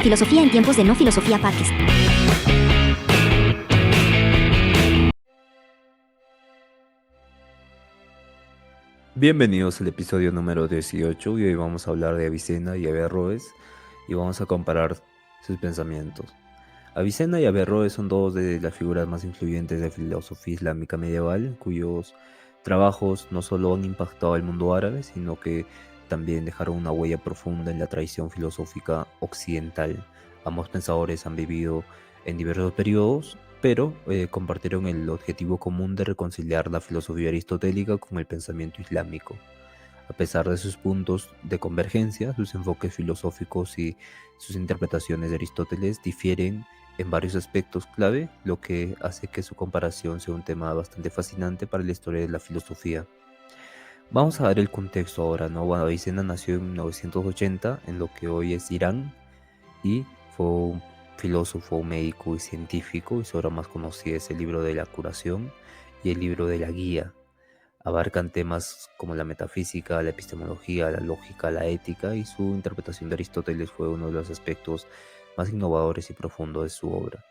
Filosofía en tiempos de no filosofía Parques. Bienvenidos al episodio número 18 y hoy vamos a hablar de Avicena y Averroes y vamos a comparar sus pensamientos. Avicena y Averroes son dos de las figuras más influyentes de la filosofía islámica medieval, cuyos trabajos no solo han impactado al mundo árabe, sino que también dejaron una huella profunda en la tradición filosófica occidental. Ambos pensadores han vivido en diversos periodos, pero compartieron el objetivo común de reconciliar la filosofía aristotélica con el pensamiento islámico. A pesar de sus puntos de convergencia, sus enfoques filosóficos y sus interpretaciones de Aristóteles difieren en varios aspectos clave, lo que hace que su comparación sea un tema bastante fascinante para la historia de la filosofía. Vamos a ver el contexto ahora, ¿no? Bueno, Avicena nació en 1980 en lo que hoy es Irán y fue un filósofo, médico y científico, y su obra más conocida es el libro de la curación y el libro de la guía. Abarcan temas como la metafísica, la epistemología, la lógica, la ética, y su interpretación de Aristóteles fue uno de los aspectos más innovadores y profundos de su obra.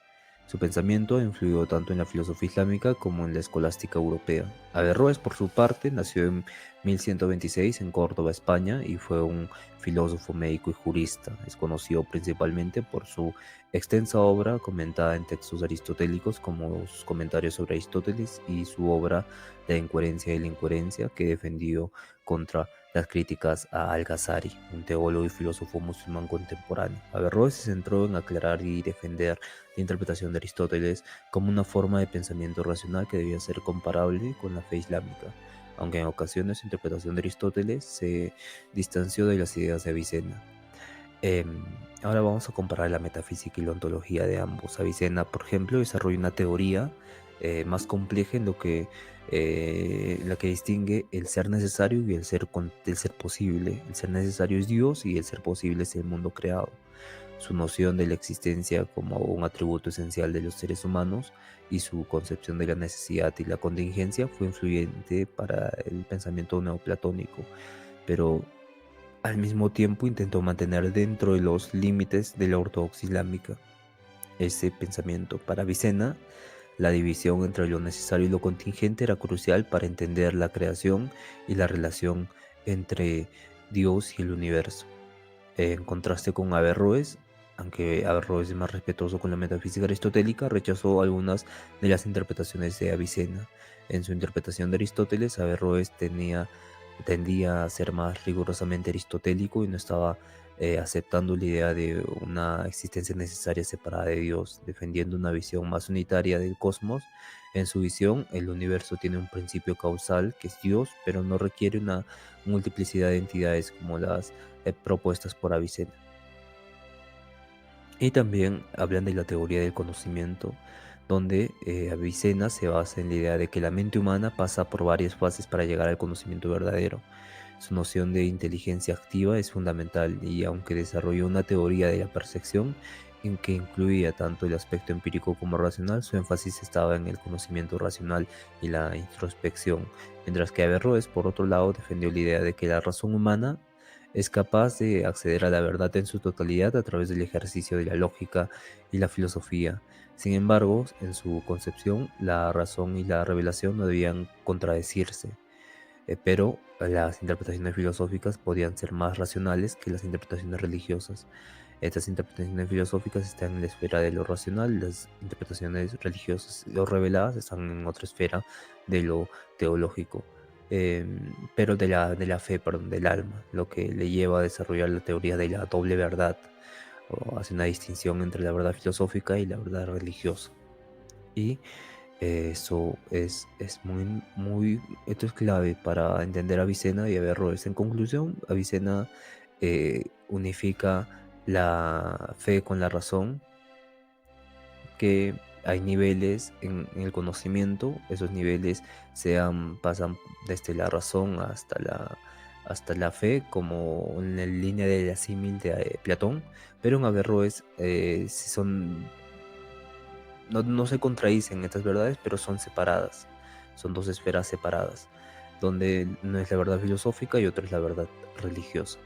Su pensamiento ha influido tanto en la filosofía islámica como en la escolástica europea. Averroes, por su parte, nació en 1126 en Córdoba, España, y fue un filósofo, médico y jurista. Es conocido principalmente por su extensa obra comentada en textos aristotélicos, como sus comentarios sobre Aristóteles y su obra La incoherencia y la incoherencia, que defendió contra las críticas a Al-Ghazali, un teólogo y filósofo musulmán contemporáneo. Averroes se centró en aclarar y defender la interpretación de Aristóteles como una forma de pensamiento racional que debía ser comparable con la fe islámica, aunque en ocasiones su interpretación de Aristóteles se distanció de las ideas de Avicena. Em, Ahora vamos a comparar la metafísica y la ontología de ambos. Avicena, por ejemplo, desarrolla una teoría más compleja en la que distingue el ser necesario y el ser posible. El ser necesario es Dios y el ser posible es el mundo creado. Su noción de la existencia como un atributo esencial de los seres humanos y su concepción de la necesidad y la contingencia fue influyente para el pensamiento neoplatónico, pero al mismo tiempo intentó mantener dentro de los límites de la ortodoxia islámica ese pensamiento. Para Avicena, la división entre lo necesario y lo contingente era crucial para entender la creación y la relación entre Dios y el universo. En contraste con Averroes, aunque Averroes es más respetuoso con la metafísica aristotélica, rechazó algunas de las interpretaciones de Avicena. En su interpretación de Aristóteles, Averroes tendía a ser más rigurosamente aristotélico y no estaba aceptando la idea de una existencia necesaria separada de Dios, defendiendo una visión más unitaria del cosmos. En su visión, el universo tiene un principio causal que es Dios, pero no requiere una multiplicidad de entidades como las propuestas por Avicena. Y también hablan de la teoría del conocimiento, donde Avicena se basa en la idea de que la mente humana pasa por varias fases para llegar al conocimiento verdadero. Su noción de inteligencia activa es fundamental y aunque desarrolló una teoría de la percepción en que incluía tanto el aspecto empírico como racional, su énfasis estaba en el conocimiento racional y la introspección, mientras que Averroes, por otro lado, defendió la idea de que la razón humana es capaz de acceder a la verdad en su totalidad a través del ejercicio de la lógica y la filosofía. Sin embargo, en su concepción, la razón y la revelación no debían contradecirse, pero las interpretaciones filosóficas podían ser más racionales que las interpretaciones religiosas. Estas interpretaciones filosóficas están en la esfera de lo racional, las interpretaciones religiosas o reveladas están en otra esfera de lo teológico, pero de la fe, perdón, del alma, lo que le lleva a desarrollar la teoría de la doble verdad, o hace una distinción entre la verdad filosófica y la verdad religiosa. Y es esto es clave para entender a Avicena y Averroes. En conclusión, Avicena unifica la fe con la razón, que hay niveles en el conocimiento, esos niveles pasan desde la razón hasta la fe, como en la línea de la símil de Platón, pero en Averroes no se contradicen estas verdades, pero son separadas, son dos esferas separadas, donde no es la verdad filosófica y otra es la verdad religiosa.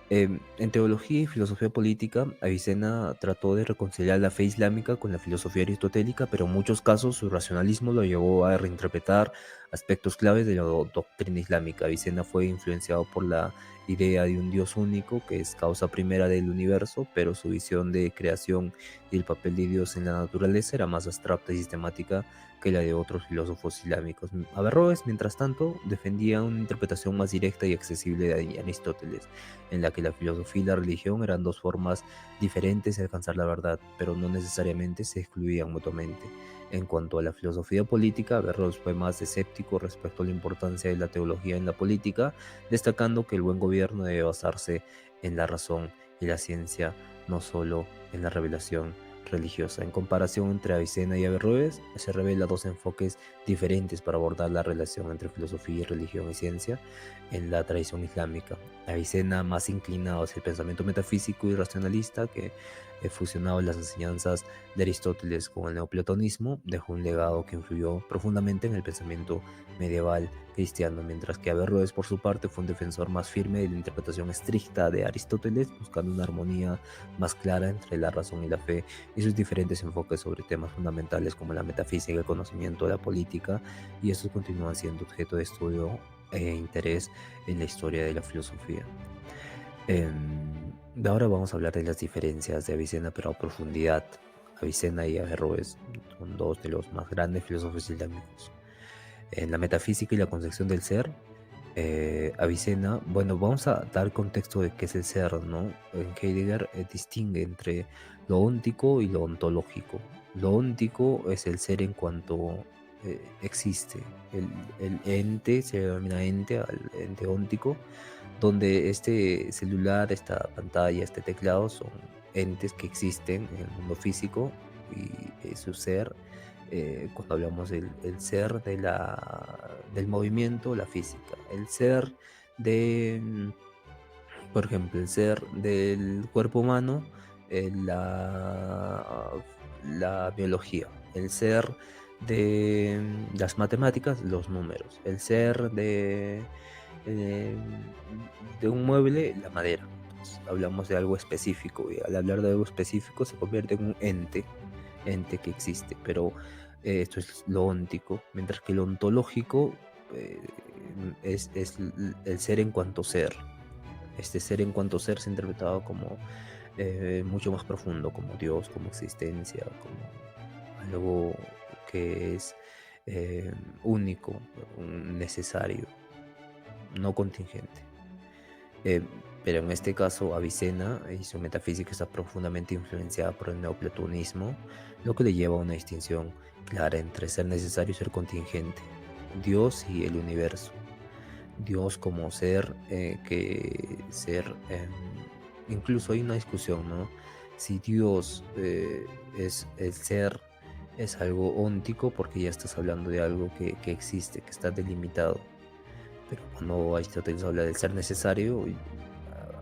En teología y filosofía política, Avicena trató de reconciliar la fe islámica con la filosofía aristotélica, pero en muchos casos su racionalismo lo llevó a reinterpretar aspectos claves de la doctrina islámica. Avicena fue influenciado por la idea de un Dios único, que es causa primera del universo, pero su visión de creación y el papel de Dios en la naturaleza era más abstracta y sistemática que la de otros filósofos islámicos. Averroes, mientras tanto, defendía una interpretación más directa y accesible de Aristóteles, en la que la filosofía y la religión eran dos formas diferentes de alcanzar la verdad, pero no necesariamente se excluían mutuamente. En cuanto a la filosofía política, Averroes fue más escéptico respecto a la importancia de la teología en la política, destacando que el buen gobierno debe basarse en la razón y la ciencia, no solo en la revelación religiosa. En comparación entre Avicena y Averroes, se revela dos enfoques diferentes para abordar la relación entre filosofía, religión y ciencia en la tradición islámica. Avicena, más inclinado hacia el pensamiento metafísico y racionalista, que fusionaba las enseñanzas de Aristóteles con el neoplatonismo, dejó un legado que influyó profundamente en el pensamiento medieval cristiano, mientras que Averroes, por su parte, fue un defensor más firme de la interpretación estricta de Aristóteles, buscando una armonía más clara entre la razón y la fe, y sus diferentes enfoques sobre temas fundamentales como la metafísica, el conocimiento de la política, y estos continúan siendo objeto de estudio e interés en la historia de la filosofía. Ahora vamos a hablar de las diferencias de Avicena, pero a profundidad. Avicena y Averroes son dos de los más grandes filósofos islámicos. En la metafísica y la concepción del ser, Avicena, bueno, vamos a dar contexto de qué es el ser, ¿no? Heidegger distingue entre lo óntico y lo ontológico. Lo óntico es el ser en cuanto existe. El ente se denomina ente, al ente óntico, donde este celular, esta pantalla, este teclado son entes que existen en el mundo físico y su ser, cuando hablamos del ser del movimiento, la física, el ser de, por ejemplo, el ser del cuerpo humano, la biología, el ser de las matemáticas, los números, el ser eh, de un mueble, la madera. Entonces, hablamos de algo específico y al hablar de algo específico se convierte en un ente que existe, pero esto es lo óntico, mientras que lo ontológico eh, es el ser en cuanto ser. Este ser en cuanto ser se ha interpretado como mucho más profundo, como Dios, como existencia, como algo que es eh, único, necesario, no contingente. Eh, pero en este caso, Avicena y su metafísica está profundamente influenciada por el neoplatonismo, lo que le lleva a una distinción clara entre ser necesario y ser contingente, Dios y el universo. Dios como ser, incluso hay una discusión, ¿no? Si Dios es el ser, es algo óntico, porque ya estás hablando de algo que existe, que está delimitado. Pero cuando Aristóteles habla del ser necesario,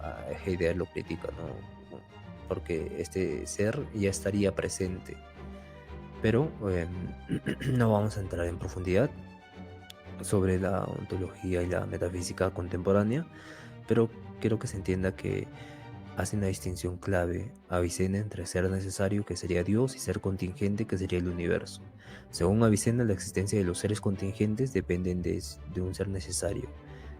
a Heidegger lo critica, ¿no? Porque este ser ya estaría presente. Pero no vamos a entrar en profundidad sobre la ontología y la metafísica contemporánea, pero quiero que se entienda que hace una distinción clave Avicena entre ser necesario, que sería Dios, y ser contingente, que sería el universo. Según Avicena, la existencia de los seres contingentes dependen de un ser necesario,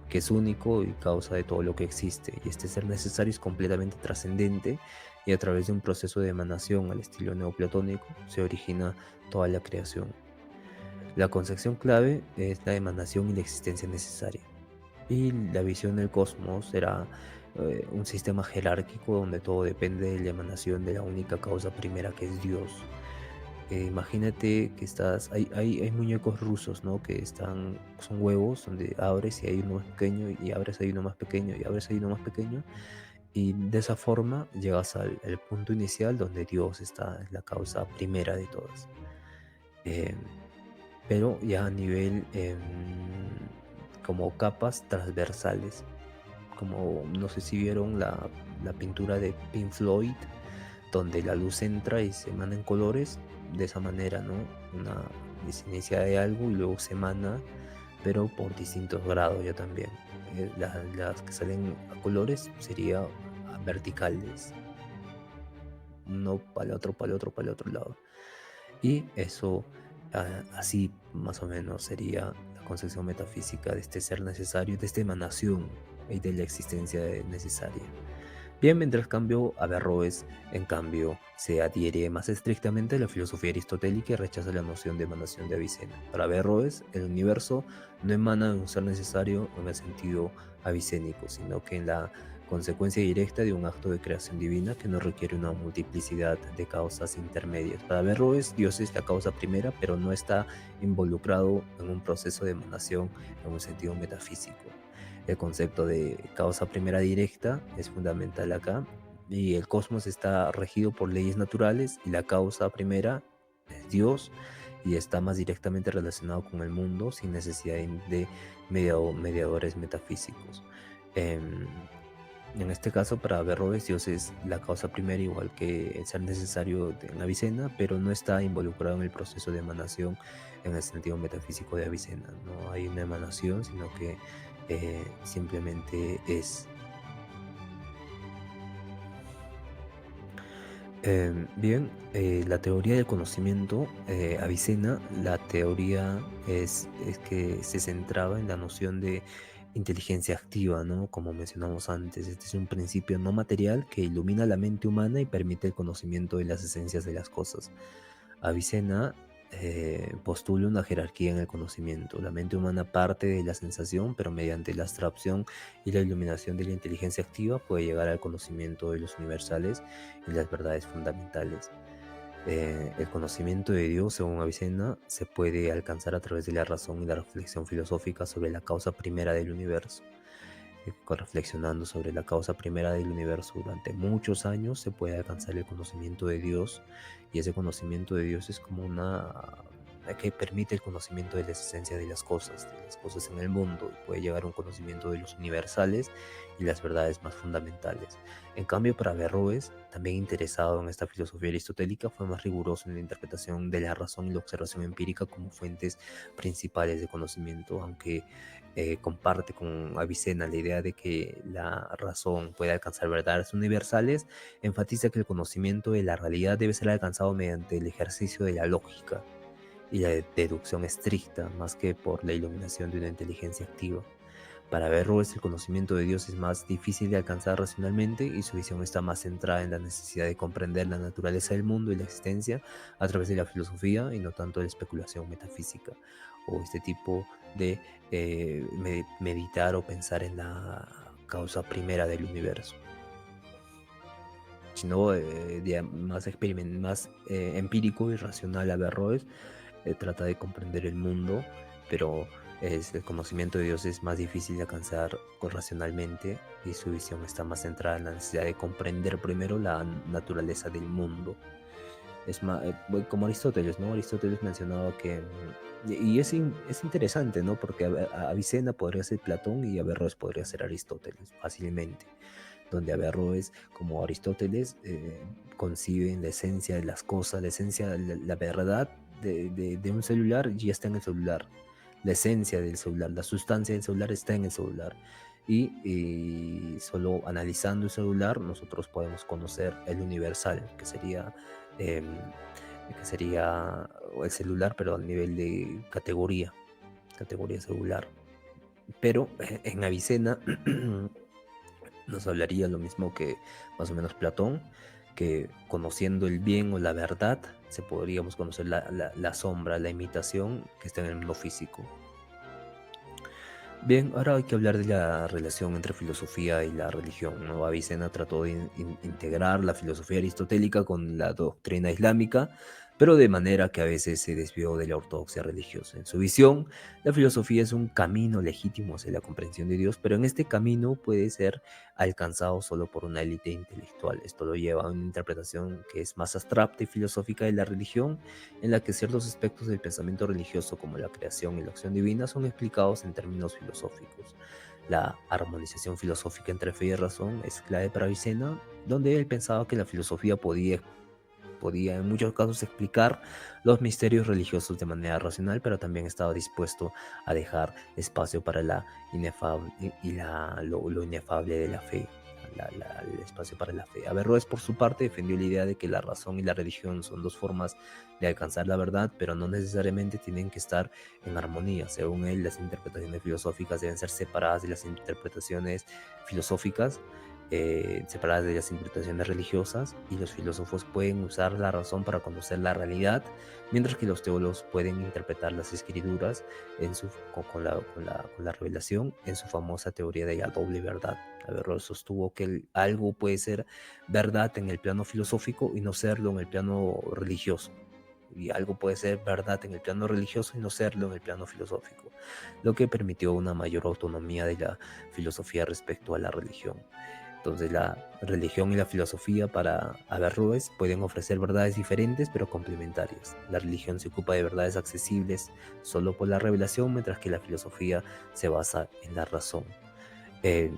que es único y causa de todo lo que existe, y este ser necesario es completamente trascendente, y a través de un proceso de emanación al estilo neoplatónico se origina toda la creación. La concepción clave es la emanación y la existencia necesaria. Y la visión del cosmos será un sistema jerárquico donde todo depende de la emanación de la única causa primera, que es Dios. Imagínate que hay muñecos rusos, ¿no? Que son huevos donde abres y hay uno más pequeño, y abres hay uno más pequeño, y abres hay uno más pequeño. Y de esa forma llegas al punto inicial donde Dios es la causa primera de todas. Eh, pero ya a nivel como capas transversales, como no sé si vieron la pintura de Pink Floyd, donde la luz entra y se emana en colores, de esa manera, ¿no? Se inicia de algo y luego se emana, pero por distintos grados ya también. las que salen a colores sería verticales, uno para el otro, para el otro, para el otro lado. Y eso, así más o menos sería la concepción metafísica de este ser necesario, de esta emanación y de la existencia necesaria. Bien, mientras cambio Averroes, en cambio, se adhiere más estrictamente a la filosofía aristotélica y rechaza la noción de emanación de Avicena. Para Averroes, el universo no emana de un ser necesario en el sentido avicénico, sino que en la consecuencia directa de un acto de creación divina que no requiere una multiplicidad de causas intermedias. Para Averroes, Dios es la causa primera, pero no está involucrado en un proceso de emanación en un sentido metafísico. El concepto de causa primera directa es fundamental acá, y el cosmos está regido por leyes naturales y la causa primera es Dios y está más directamente relacionado con el mundo sin necesidad de mediadores metafísicos. Em, en este caso, para Averroes, Dios es la causa primera, igual que el ser necesario en Avicena, pero no está involucrado en el proceso de emanación en el sentido metafísico de Avicena. No hay una emanación, sino que simplemente es. Bien, la teoría del conocimiento, Avicena, la teoría es que se centraba en la noción de inteligencia activa, ¿no? Como mencionamos antes, este es un principio no material que ilumina la mente humana y permite el conocimiento de las esencias de las cosas. Avicena postula una jerarquía en el conocimiento. La mente humana parte de la sensación, pero mediante la abstracción y la iluminación de la inteligencia activa puede llegar al conocimiento de los universales y las verdades fundamentales. El conocimiento de Dios, según Avicena, se puede alcanzar a través de la razón y la reflexión filosófica sobre la causa primera del universo. Reflexionando sobre la causa primera del universo durante muchos años, se puede alcanzar el conocimiento de Dios, y ese conocimiento de Dios es como que permite el conocimiento de la esencia de las cosas en el mundo, y puede llegar a un conocimiento de los universales y las verdades más fundamentales. En cambio, para Averroes, también interesado en esta filosofía aristotélica, fue más riguroso en la interpretación de la razón y la observación empírica como fuentes principales de conocimiento, aunque comparte con Avicena la idea de que la razón puede alcanzar verdades universales. Enfatiza que el conocimiento de la realidad debe ser alcanzado mediante el ejercicio de la lógica y la deducción estricta, más que por la iluminación de una inteligencia activa. Para Averroes, el conocimiento de Dios es más difícil de alcanzar racionalmente, y su visión está más centrada en la necesidad de comprender la naturaleza del mundo y la existencia a través de la filosofía, y no tanto de la especulación metafísica o este tipo de meditar o pensar en la causa primera del universo, sino más empírico y racional. Averroes trata de comprender el mundo, pero el conocimiento de Dios es más difícil de alcanzar racionalmente, y su visión está más centrada en la necesidad de comprender primero la naturaleza del mundo. Es más, como Aristóteles, ¿no? Aristóteles mencionaba que, es interesante, ¿no? Porque Avicena podría ser Platón y Averroes podría ser Aristóteles fácilmente, donde Averroes, como Aristóteles, conciben la esencia de las cosas, la esencia, la verdad de un celular ya está en el celular. La esencia del celular, la sustancia del celular está en el celular. Y solo analizando el celular nosotros podemos conocer el universal, em, que sería el celular, pero a nivel de categoría celular. Pero en Avicena nos hablaría lo mismo que más o menos Platón, que conociendo el bien o la verdad, se podríamos conocer la sombra, la imitación que está en el mundo físico. Bien, ahora hay que hablar de la relación entre filosofía y la religión, ¿no? Avicena trató de integrar la filosofía aristotélica con la doctrina islámica, pero de manera que a veces se desvió de la ortodoxia religiosa. En su visión, la filosofía es un camino legítimo hacia la comprensión de Dios, pero en este camino puede ser alcanzado solo por una élite intelectual. Esto lo lleva a una interpretación que es más abstracta y filosófica de la religión, en la que ciertos aspectos del pensamiento religioso, como la creación y la acción divina, son explicados en términos filosóficos. La armonización filosófica entre fe y razón es clave para Avicena, donde él pensaba que la filosofía podía podía en muchos casos explicar los misterios religiosos de manera racional, pero también estaba dispuesto a dejar espacio para la inefable y lo inefable de la fe. El espacio para la fe. Averroes, por su parte, defendió la idea de que la razón y la religión son dos formas de alcanzar la verdad, pero no necesariamente tienen que estar en armonía. Según él, las interpretaciones filosóficas deben ser separadas de las interpretaciones filosóficas, separadas de las interpretaciones religiosas, y los filósofos pueden usar la razón para conocer la realidad, mientras que los teólogos pueden interpretar las escrituras con la revelación en su famosa teoría de la doble verdad. Averroes sostuvo que algo puede ser verdad en el plano filosófico y no serlo en el plano religioso. Y algo puede ser verdad en el plano religioso y no serlo en el plano filosófico, lo que permitió una mayor autonomía de la filosofía respecto a la religión. Entonces la religión y la filosofía para Averroes pueden ofrecer verdades diferentes pero complementarias. La religión se ocupa de verdades accesibles solo por la revelación, mientras que la filosofía se basa en la razón. Eh,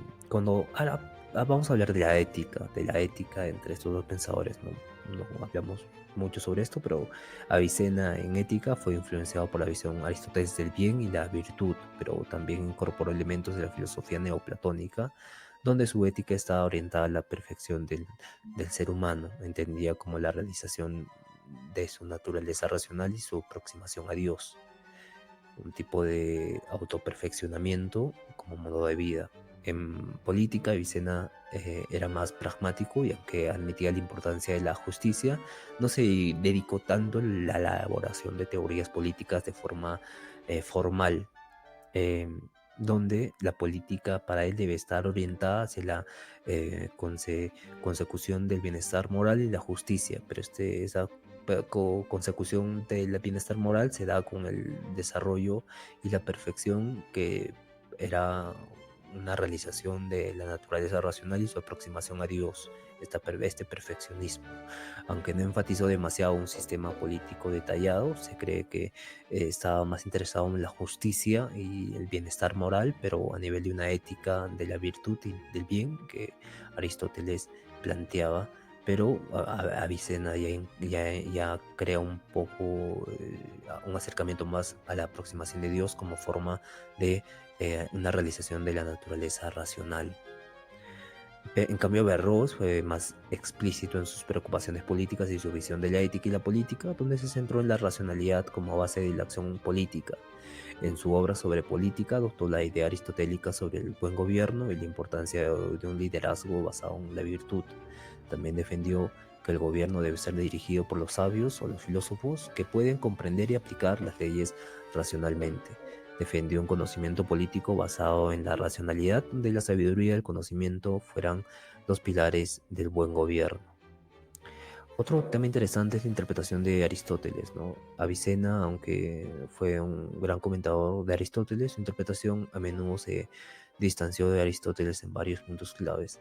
ahora vamos a hablar de la ética entre estos dos pensadores, ¿no? No hablamos mucho sobre esto, pero Avicena en ética fue influenciado por la visión aristotélica del bien y la virtud, pero también incorporó elementos de la filosofía neoplatónica, donde su ética estaba orientada a la perfección del ser humano, entendida como la realización de su naturaleza racional y su aproximación a Dios, un tipo de autoperfeccionamiento como modo de vida. En política, Avicena era más pragmático, y aunque admitía la importancia de la justicia, no se dedicó tanto a la elaboración de teorías políticas de forma formal, eh, donde la política para él debe estar orientada hacia la consecución del bienestar moral y la justicia, pero esa consecución del bienestar moral se da con el desarrollo y la perfección, que era una realización de la naturaleza racional y su aproximación a Dios, este perfeccionismo. Aunque no enfatizó demasiado un sistema político detallado, se cree que estaba más interesado en la justicia y el bienestar moral, pero a nivel de una ética de la virtud y del bien que Aristóteles planteaba. Pero Avicena ya crea un poco un acercamiento más a la aproximación de Dios como forma de una realización de la naturaleza racional. En cambio, Averroes fue más explícito en sus preocupaciones políticas y su visión de la ética y la política, donde se centró en la racionalidad como base de la acción política. En su obra sobre política adoptó la idea aristotélica sobre el buen gobierno y la importancia de un liderazgo basado en la virtud. También defendió que el gobierno debe ser dirigido por los sabios o los filósofos que pueden comprender y aplicar las leyes racionalmente. Defendió un conocimiento político basado en la racionalidad, donde la sabiduría y el conocimiento fueran los pilares del buen gobierno. Otro tema interesante es la interpretación de Aristóteles, ¿no? Avicena, aunque fue un gran comentador de Aristóteles, su interpretación a menudo se distanció de Aristóteles en varios puntos claves.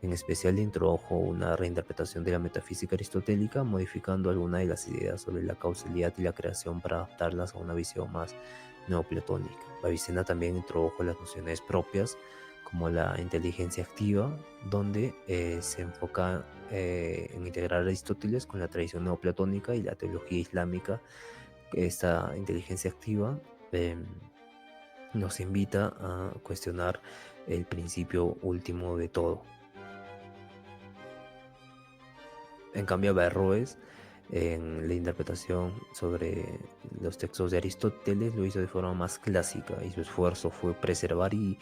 En especial introdujo una reinterpretación de la metafísica aristotélica, modificando algunas de las ideas sobre la causalidad y la creación para adaptarlas a una visión más neoplatónica. Avicena también introdujo las nociones propias, como la inteligencia activa, donde se enfoca en integrar a Aristóteles con la tradición neoplatónica y la teología islámica. Esta inteligencia activa nos invita a cuestionar el principio último de todo. En cambio, Averroes, en la interpretación sobre los textos de Aristóteles, lo hizo de forma más clásica, y su esfuerzo fue preservar y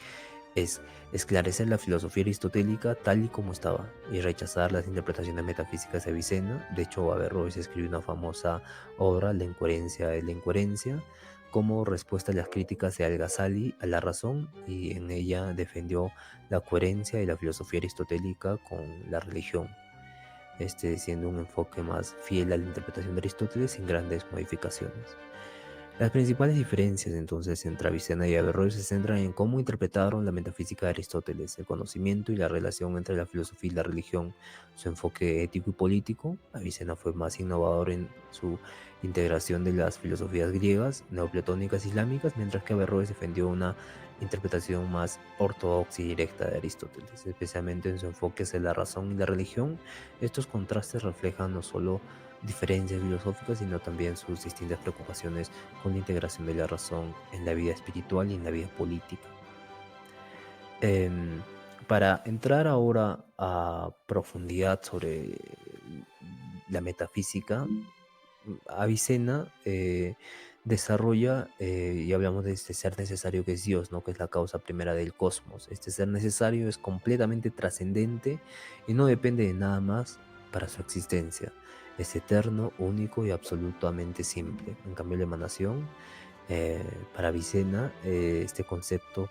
esclarecer la filosofía aristotélica tal y como estaba, y rechazar las interpretaciones metafísicas de Avicena. De hecho, Averroes escribió una famosa obra, La incoherencia de la incoherencia, como respuesta a las críticas de Al-Ghazali a la razón, y en ella defendió la coherencia de la filosofía aristotélica con la religión, siendo un enfoque más fiel a la interpretación de Aristóteles sin grandes modificaciones. Las principales diferencias entonces entre Avicena y Averroes se centran en cómo interpretaron la metafísica de Aristóteles, el conocimiento y la relación entre la filosofía y la religión, su enfoque ético y político. Avicena fue más innovador en su integración de las filosofías griegas, neoplatónicas, islámicas, mientras que Averroes defendió una interpretación más ortodoxa y directa de Aristóteles, especialmente en su enfoque hacia la razón y la religión. Estos contrastes reflejan no solo diferencias filosóficas, sino también sus distintas preocupaciones con la integración de la razón en la vida espiritual y en la vida política. Em, para entrar ahora a profundidad sobre la metafísica, Avicena desarrolla, y hablamos de este ser necesario que es Dios, ¿no? Que es la causa primera del cosmos. Este ser necesario es completamente trascendente y no depende de nada más para su existencia. Es eterno, único y absolutamente simple. En cambio, la emanación, para Avicena, este concepto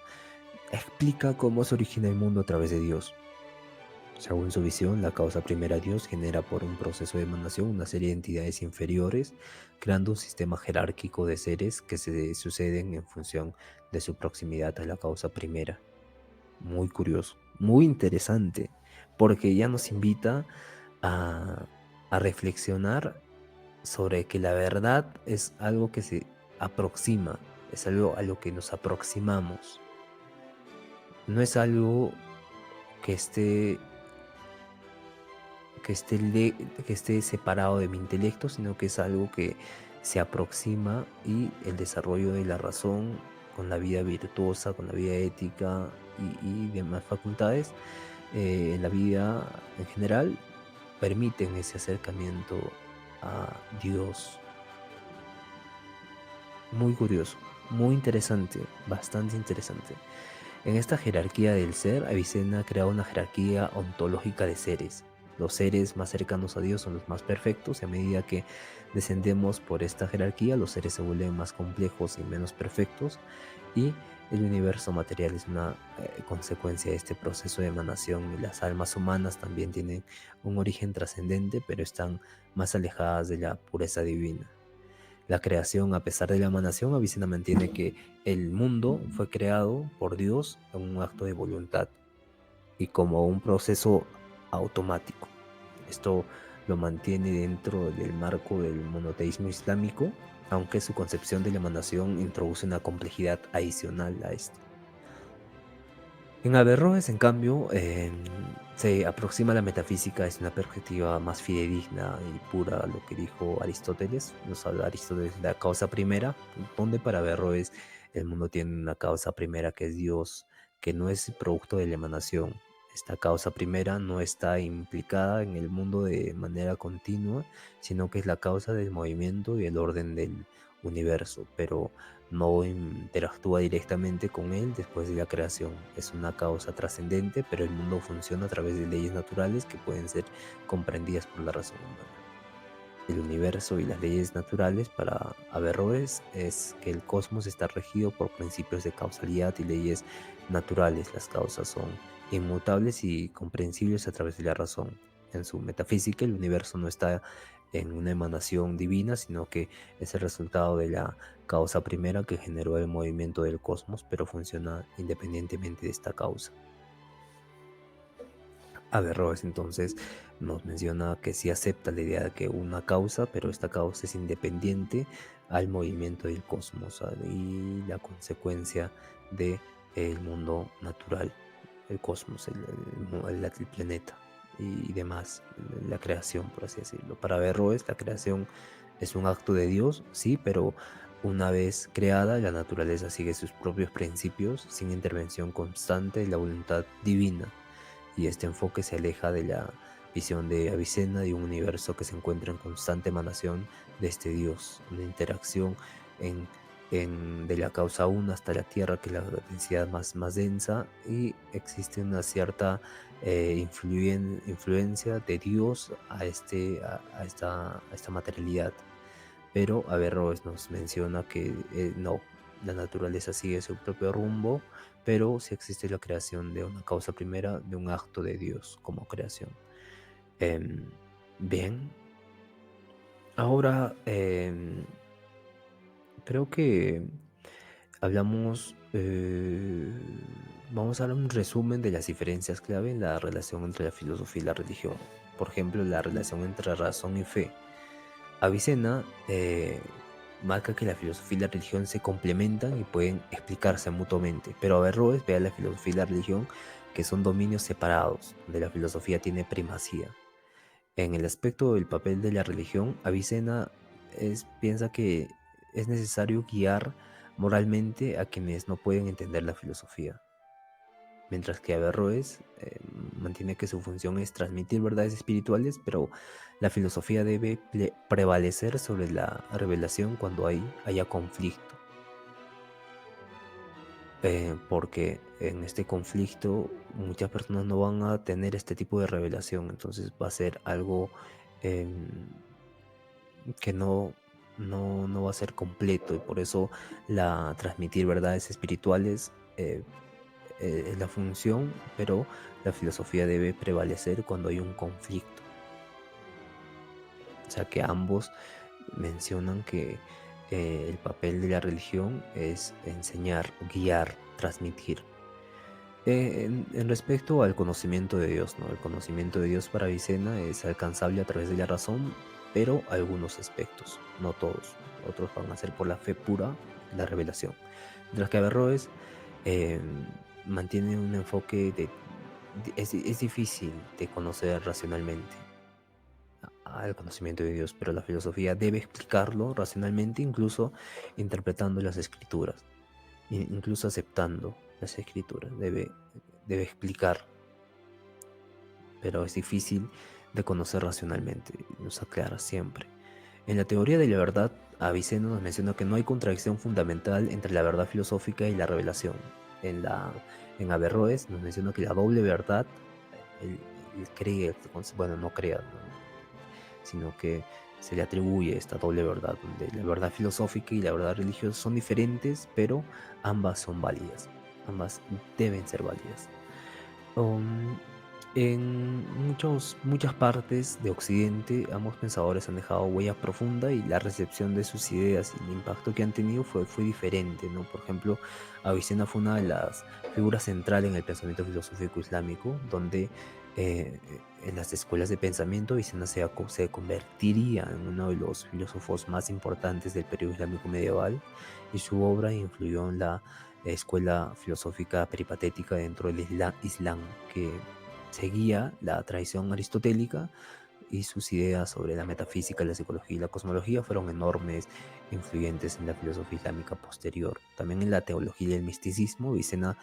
explica cómo se origina el mundo a través de Dios. Según su visión, la causa primera Dios genera por un proceso de emanación una serie de entidades inferiores, creando un sistema jerárquico de seres que se suceden en función de su proximidad a la causa primera. Muy curioso, muy interesante, porque ya nos invita a, a reflexionar sobre que la verdad es algo que se aproxima, es algo a lo que nos aproximamos. No es algo que esté que esté separado de mi intelecto, sino que es algo que se aproxima, y el desarrollo de la razón con la vida virtuosa, con la vida ética y demás facultades en la vida en general permiten ese acercamiento a Dios. Muy curioso, muy interesante, bastante interesante. En esta jerarquía del ser, Avicena ha creado una jerarquía ontológica de seres. Los seres más cercanos a Dios son los más perfectos, y a medida que descendemos por esta jerarquía, los seres se vuelven más complejos y menos perfectos, y el universo material es una consecuencia de este proceso de emanación, y las almas humanas también tienen un origen trascendente, pero están más alejadas de la pureza divina. La creación, a pesar de la emanación, Avicena mantiene que el mundo fue creado por Dios en un acto de voluntad y como un proceso automático. Esto lo mantiene dentro del marco del monoteísmo islámico, aunque su concepción de la emanación introduce una complejidad adicional a esto. En Averroes, en cambio, se aproxima a la metafísica desde una perspectiva más fidedigna y pura a lo que dijo Aristóteles. Nos habla Aristóteles de la causa primera, donde para Averroes el mundo tiene una causa primera que es Dios, que no es producto de la emanación. Esta causa primera no está implicada en el mundo de manera continua, sino que es la causa del movimiento y el orden del universo, pero no interactúa directamente con él después de la creación. Es una causa trascendente, pero el mundo funciona a través de leyes naturales que pueden ser comprendidas por la razón humana. El universo y las leyes naturales para Averroes es que el cosmos está regido por principios de causalidad y leyes naturales. Las causas son inmutables y comprensibles a través de la razón. En su metafísica, el universo no está en una emanación divina, sino que es el resultado de la causa primera que generó el movimiento del cosmos, pero funciona independientemente de esta causa. Averroes entonces nos menciona que sí acepta la idea de que una causa, pero esta causa es independiente al movimiento del cosmos y la consecuencia del mundo natural, el cosmos, el planeta y demás, la creación, por así decirlo. Para Averroes, la creación es un acto de Dios, sí, pero una vez creada, la naturaleza sigue sus propios principios sin intervención constante de la voluntad divina, y este enfoque se aleja de la visión de Avicena de un universo que se encuentra en constante emanación de este Dios, una interacción en, de la causa 1 hasta la Tierra, que es la densidad más densa, y existe una cierta influencia de Dios a esta materialidad. Pero Averroes nos menciona que no, la naturaleza sigue su propio rumbo, pero sí existe la creación de una causa primera, de un acto de Dios como creación. Em, bien, ahora creo que hablamos, vamos a dar un resumen de las diferencias clave en la relación entre la filosofía y la religión. Por ejemplo, la relación entre razón y fe. Avicena marca que la filosofía y la religión se complementan y pueden explicarse mutuamente, pero Averroes ve a la filosofía y la religión que son dominios separados, donde la filosofía tiene primacía. En el aspecto del papel de la religión, Avicena piensa que es necesario guiar moralmente a quienes no pueden entender la filosofía, mientras que Averroes mantiene que su función es transmitir verdades espirituales, pero la filosofía debe prevalecer sobre la revelación cuando haya conflicto, porque en este conflicto muchas personas no van a tener este tipo de revelación, entonces va a ser algo em, que no va a ser completo, y por eso transmitir verdades espirituales es la función, pero la filosofía debe prevalecer cuando hay un conflicto. O sea que ambos mencionan que el papel de la religión es enseñar, guiar, transmitir. En respecto al conocimiento de Dios, ¿no? El conocimiento de Dios para Avicena es alcanzable a través de la razón, pero algunos aspectos, no todos. Otros van a ser por la fe pura, la revelación. Mientras que Averroes eh, mantiene un enfoque es difícil de conocer racionalmente al conocimiento de Dios, pero la filosofía debe explicarlo racionalmente, incluso interpretando las escrituras, incluso aceptando las escrituras, debe explicar, pero es difícil de conocer racionalmente, nos aclara siempre. En la teoría de la verdad, Avicena nos menciona que no hay contradicción fundamental entre la verdad filosófica y la revelación. En Averroes nos menciona que la doble verdad, él cree, bueno, no crea, sino que se le atribuye esta doble verdad, donde la verdad filosófica y la verdad religiosa son diferentes, pero ambas son válidas, ambas deben ser válidas. Um, en muchas partes de Occidente, ambos pensadores han dejado huella profunda y la recepción de sus ideas y el impacto que han tenido fue diferente, ¿no? Por ejemplo, Avicena fue una de las figuras centrales en el pensamiento filosófico islámico, donde en las escuelas de pensamiento Avicena se convertiría en uno de los filósofos más importantes del periodo islámico medieval, y su obra influyó en la escuela filosófica peripatética dentro del Islam, que seguía la tradición aristotélica, y sus ideas sobre la metafísica, la psicología y la cosmología fueron enormes, influyentes en la filosofía islámica posterior. También en la teología y el misticismo, Vicena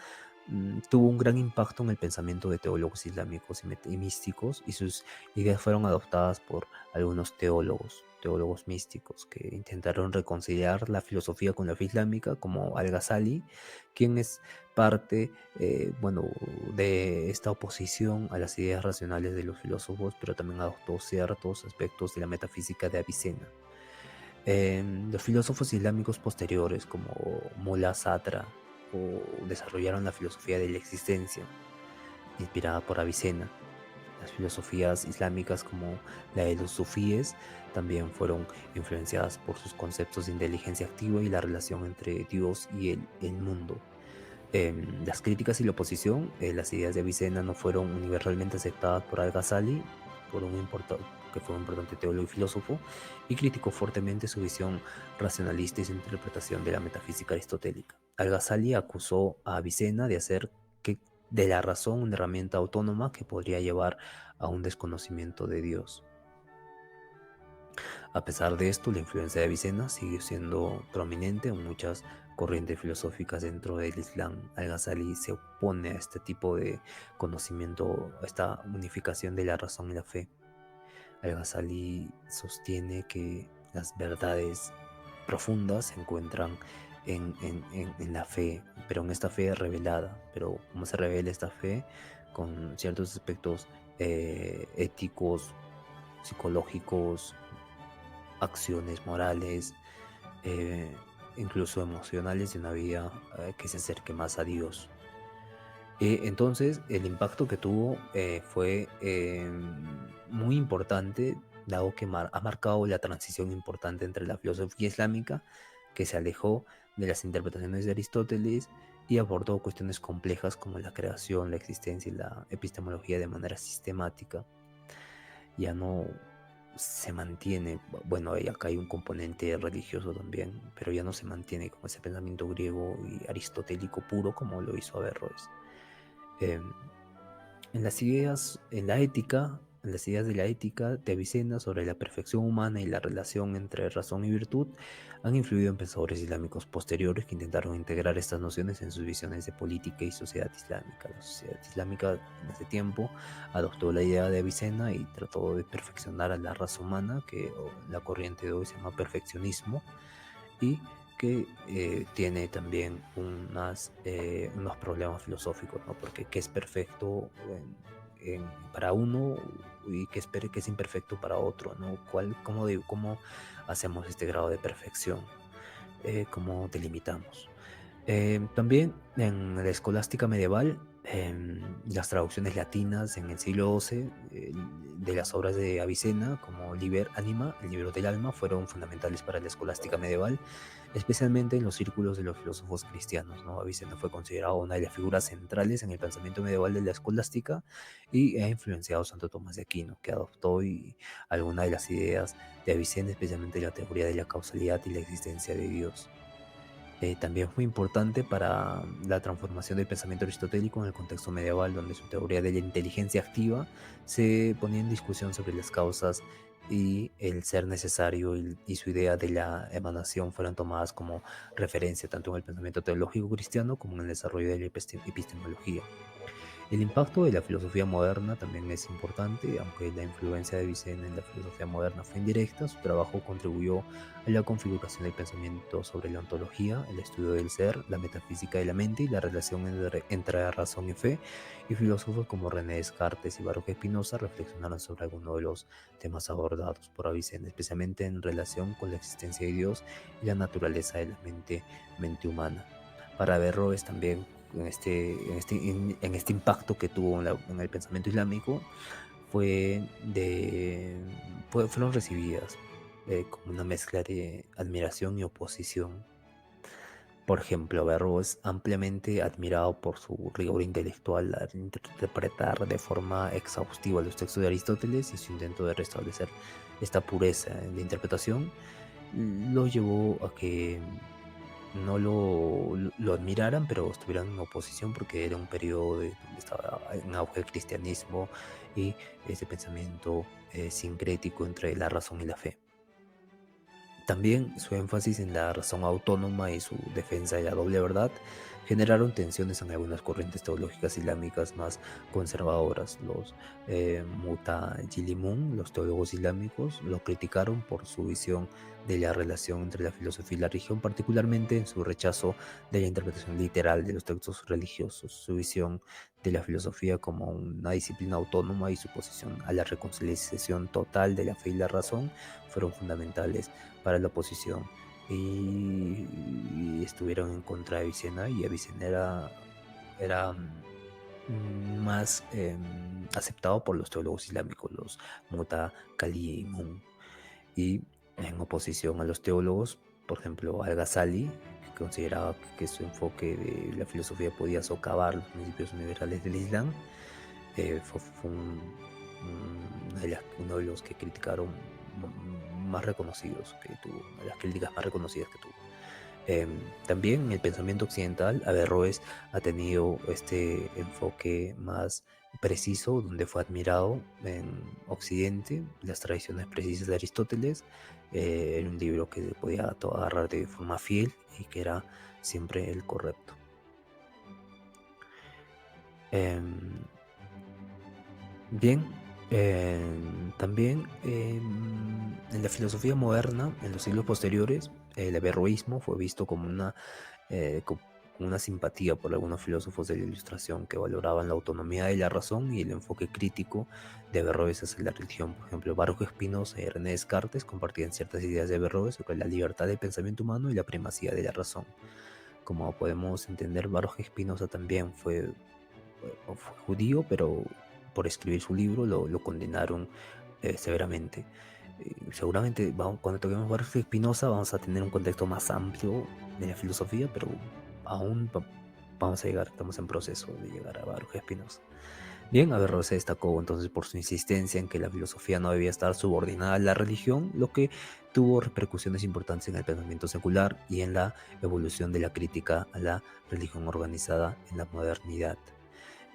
tuvo un gran impacto en el pensamiento de teólogos islámicos y místicos, y sus ideas fueron adoptadas por algunos teólogos místicos que intentaron reconciliar la filosofía con la fe islámica, como Al-Ghazali, quien es parte, bueno, de esta oposición a las ideas racionales de los filósofos, pero también adoptó ciertos aspectos de la metafísica de Avicena. Los filósofos islámicos posteriores, como Mullah Sadra, desarrollaron la filosofía de la existencia, inspirada por Avicena. Las filosofías islámicas, como la de los sufíes, también fueron influenciadas por sus conceptos de inteligencia activa y la relación entre Dios y el mundo. Las críticas y la oposición, las ideas de Avicena no fueron universalmente aceptadas por Al-Ghazali, que fue un importante teólogo y filósofo, y criticó fuertemente su visión racionalista y su interpretación de la metafísica aristotélica. Al-Ghazali acusó a Avicena de hacer de la razón una herramienta autónoma que podría llevar a un desconocimiento de Dios. A pesar de esto, la influencia de Avicena siguió siendo prominente en muchas corrientes filosóficas dentro del Islam. Al-Ghazali se opone a este tipo de conocimiento, a esta unificación de la razón y la fe. Al-Ghazali sostiene que las verdades profundas se encuentran en la fe, pero en esta fe revelada. Pero ¿cómo se revela esta fe? Con ciertos aspectos éticos, psicológicos, acciones morales, eh, incluso emocionales, de una vida que se acerque más a Dios. Entonces, el impacto que tuvo fue muy importante, dado que ha marcado la transición importante entre la filosofía islámica, que se alejó de las interpretaciones de Aristóteles y abordó cuestiones complejas como la creación, la existencia y la epistemología de manera sistemática. Ya no se mantiene, bueno, y acá hay un componente religioso también, pero ya no se mantiene como ese pensamiento griego y aristotélico puro como lo hizo Averroes. Eh, en las ideas, en las ideas de la ética de Avicena sobre la perfección humana y la relación entre razón y virtud han influido en pensadores islámicos posteriores que intentaron integrar estas nociones en sus visiones de política y sociedad islámica. La sociedad islámica en ese tiempo adoptó la idea de Avicena y trató de perfeccionar a la raza humana, que la corriente de hoy se llama perfeccionismo, y que tiene también unos problemas filosóficos, ¿no? Porque qué es perfecto para uno y qué es imperfecto para otro, ¿no? ¿Cómo hacemos este grado de perfección? ¿Cómo delimitamos? También en la escolástica medieval, las traducciones latinas en el siglo XII de las obras de Avicena, como Liber Anima, el libro del alma, fueron fundamentales para la escolástica medieval, especialmente en los círculos de los filósofos cristianos, ¿no? Avicena fue considerado una de las figuras centrales en el pensamiento medieval de la escolástica y ha influenciado a Santo Tomás de Aquino, que adoptó algunas de las ideas de Avicena, especialmente la teoría de la causalidad y la existencia de Dios. También fue importante para la transformación del pensamiento aristotélico en el contexto medieval, donde su teoría de la inteligencia activa se ponía en discusión sobre las causas y el ser necesario y su idea de la emanación fueron tomadas como referencia tanto en el pensamiento teológico cristiano como en el desarrollo de la epistemología. El impacto de la filosofía moderna también es importante, aunque la influencia de Vicena en la filosofía moderna fue indirecta, su trabajo contribuyó a la configuración del pensamiento sobre la ontología, el estudio del ser, la metafísica de la mente y la relación entre razón y fe, y filósofos como René Descartes y Baruch Spinoza reflexionaron sobre algunos de los temas abordados por Avicena, especialmente en relación con la existencia de Dios y la naturaleza de la mente humana. Para Averroes también en este impacto que tuvo en el pensamiento islámico fueron recibidas como una mezcla de admiración y oposición. Por ejemplo, Averroes, ampliamente admirado por su rigor intelectual al interpretar de forma exhaustiva los textos de Aristóteles y su intento de restablecer esta pureza en la interpretación, lo llevó a que no lo admiraran, pero estuvieran en oposición porque era un periodo donde estaba en auge el cristianismo y ese pensamiento sincrético entre la razón y la fe. También su énfasis en la razón autónoma y su defensa de la doble verdad generaron tensiones en algunas corrientes teológicas islámicas más conservadoras. Los Mutazilimun, los teólogos islámicos, lo criticaron por su visión de la relación entre la filosofía y la religión, particularmente en su rechazo de la interpretación literal de los textos religiosos, su visión de la filosofía como una disciplina autónoma y su posición a la reconciliación total de la fe y la razón fueron fundamentales para la oposición y estuvieron en contra de Avicena, y Avicena era más aceptado por los teólogos islámicos, los Mutakalimun, y en oposición a los teólogos, por ejemplo, Al-Ghazali, que consideraba que su enfoque de la filosofía podía socavar los principios universales del Islam, fue uno de los que criticaron más reconocidos que tuvo, una de las críticas más reconocidas que tuvo. También en el pensamiento occidental, Averroes ha tenido este enfoque más preciso, donde fue admirado en Occidente, las tradiciones precisas de Aristóteles, en un libro que se podía agarrar de forma fiel y que era siempre el correcto. Em, Bien, también en la filosofía moderna, en los siglos posteriores, el averroísmo fue visto como como una simpatía por algunos filósofos de la Ilustración que valoraban la autonomía de la razón y el enfoque crítico de Averroes hacia la religión. Por ejemplo, Baruch Spinoza y René Descartes compartían ciertas ideas de Averroes sobre la libertad del pensamiento humano y la primacía de la razón. Como podemos entender, Baruch Spinoza también fue judío, pero por escribir su libro lo condenaron severamente. Seguramente cuando toquemos Baruch Spinoza vamos a tener un contexto más amplio de la filosofía, pero aún vamos a llegar, estamos en proceso de llegar a Baruch Spinoza. Bien, Averroes se destacó entonces por su insistencia en que la filosofía no debía estar subordinada a la religión, lo que tuvo repercusiones importantes en el pensamiento secular y en la evolución de la crítica a la religión organizada en la modernidad.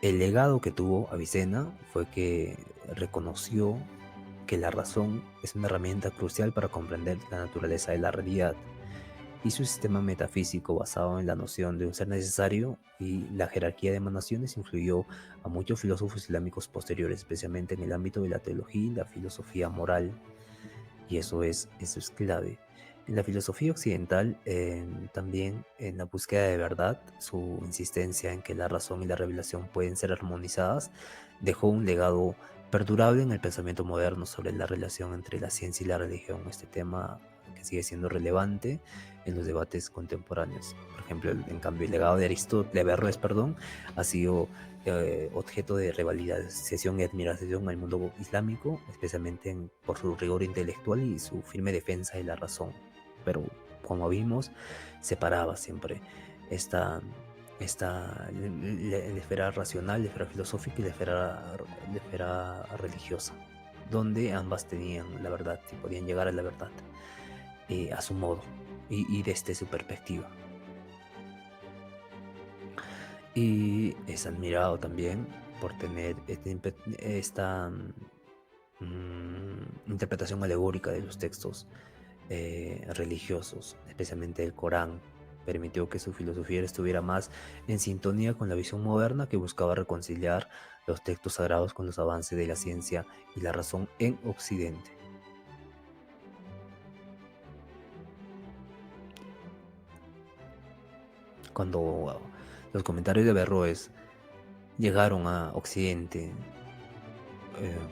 El legado que tuvo Avicena fue que reconoció que la razón es una herramienta crucial para comprender la naturaleza de la realidad, y su sistema metafísico basado en la noción de un ser necesario y la jerarquía de emanaciones influyó a muchos filósofos islámicos posteriores, especialmente en el ámbito de la teología y la filosofía moral, y eso es clave. En la filosofía occidental, también en la búsqueda de verdad, su insistencia en que la razón y la revelación pueden ser armonizadas, dejó un legado perdurable en el pensamiento moderno sobre la relación entre la ciencia y la religión. Este tema que sigue siendo relevante en los debates contemporáneos. Por ejemplo, en cambio, el legado de Aristóteles, de Averroes, perdón, ha sido objeto de rivalización y admiración al mundo islámico, especialmente por su rigor intelectual y su firme defensa de la razón. Pero, como vimos, separaba siempre la esfera racional, la esfera filosófica y la esfera religiosa, donde ambas tenían la verdad y podían llegar a la verdad a su modo y desde su perspectiva. Y es admirado también por tener esta interpretación alegórica de los textos religiosos, especialmente el Corán. Permitió que su filosofía estuviera más en sintonía con la visión moderna que buscaba reconciliar los textos sagrados con los avances de la ciencia y la razón en Occidente. Cuando los comentarios de Averroes llegaron a Occidente,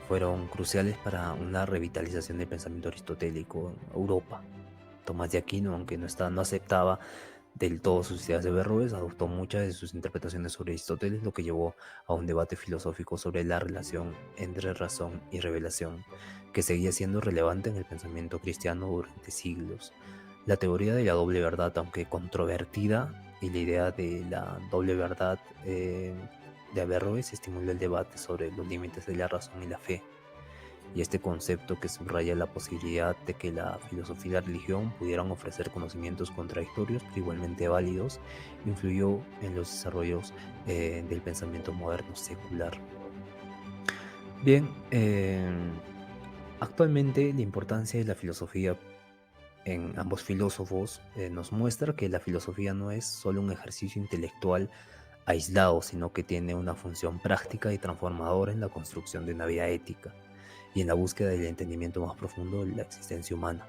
fueron cruciales para una revitalización del pensamiento aristotélico en Europa. Tomás de Aquino, aunque no aceptaba del todo sus ideas de Averroes, adoptó muchas de sus interpretaciones sobre Aristóteles, lo que llevó a un debate filosófico sobre la relación entre razón y revelación, que seguía siendo relevante en el pensamiento cristiano durante siglos. La teoría de la doble verdad, aunque controvertida, y la idea de la doble verdad de Averroes estimuló el debate sobre los límites de la razón y la fe, y este concepto que subraya la posibilidad de que la filosofía y la religión pudieran ofrecer conocimientos contradictorios pero igualmente válidos, influyó en los desarrollos del pensamiento moderno secular. Bien, actualmente la importancia de la filosofía en ambos filósofos nos muestra que la filosofía no es solo un ejercicio intelectual aislado, sino que tiene una función práctica y transformadora en la construcción de una vida ética y en la búsqueda del entendimiento más profundo de la existencia humana.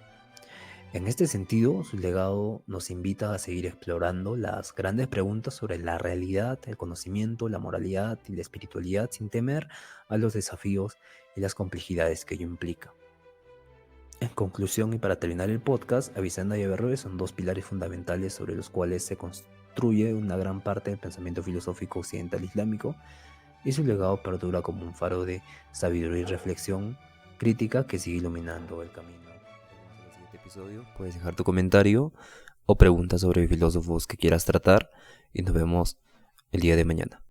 En este sentido, su legado nos invita a seguir explorando las grandes preguntas sobre la realidad, el conocimiento, la moralidad y la espiritualidad sin temer a los desafíos y las complejidades que ello implica. En conclusión y para terminar el podcast, Avicena y Averroes son dos pilares fundamentales sobre los cuales se construye una gran parte del pensamiento filosófico occidental islámico, y su legado perdura como un faro de sabiduría y reflexión crítica que sigue iluminando el camino. Nos vemos en el siguiente episodio. Puedes dejar tu comentario o preguntas sobre filósofos que quieras tratar y nos vemos el día de mañana.